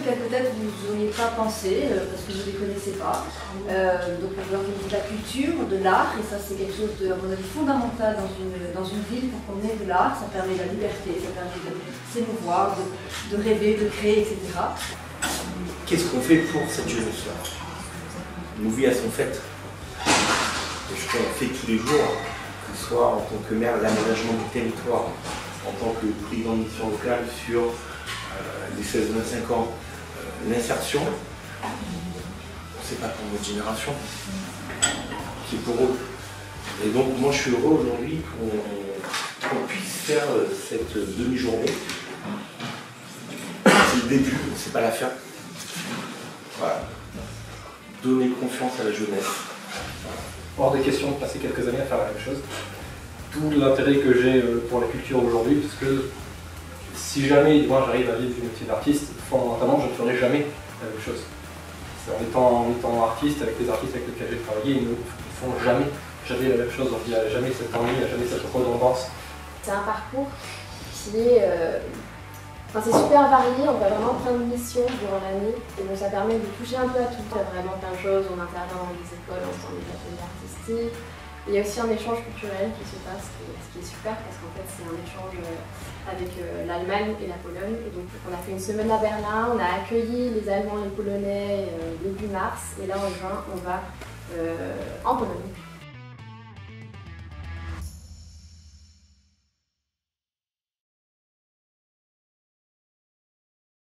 auxquels peut-être vous n'auriez pas pensé, parce que vous ne les connaissez pas. Donc on veut organiser de la culture, de l'art, et ça c'est quelque chose de, à mon avis, fondamental dans une ville pour qu'on ait de l'art. Ça permet la liberté, ça permet de s'émouvoir, de rêver, de créer, etc. Qu'est-ce qu'on fait pour cette jeunesse-là? Nos vies, elles sont faites. Et ce qu'on fait tous les jours, que ce soit en tant que maire, l'aménagement du territoire, en tant que président de mission locale sur les 16-25 ans, l'insertion, c'est pas pour notre génération, c'est pour eux. Et donc moi je suis heureux aujourd'hui qu'on puisse faire cette demi-journée. C'est le début, c'est pas la fin. Voilà. Donner confiance à la jeunesse. Hors des questions de passer quelques années à faire la même chose. Tout l'intérêt que j'ai pour la culture aujourd'hui, parce que si jamais moi j'arrive à vivre du métier d'artiste, fondamentalement je ne ferai jamais la même chose. En étant artiste, avec les artistes avec lesquels j'ai travaillé, ils ne font jamais la même chose. Il n'y a jamais cet ennui, il n'y a jamais cette redondance. C'est un parcours qui est c'est super varié, on fait vraiment plein de missions durant l'année et donc ça permet de toucher un peu à tout. Il y a vraiment plein de choses, on intervient dans des écoles, on fait des ateliers artistiques. Il y a aussi un échange culturel qui se passe, ce qui est super parce qu'en fait c'est un échange avec l'Allemagne et la Pologne. Et donc on a fait une semaine à Berlin, on a accueilli les Allemands, les Polonais début mars et là en juin on va en Pologne.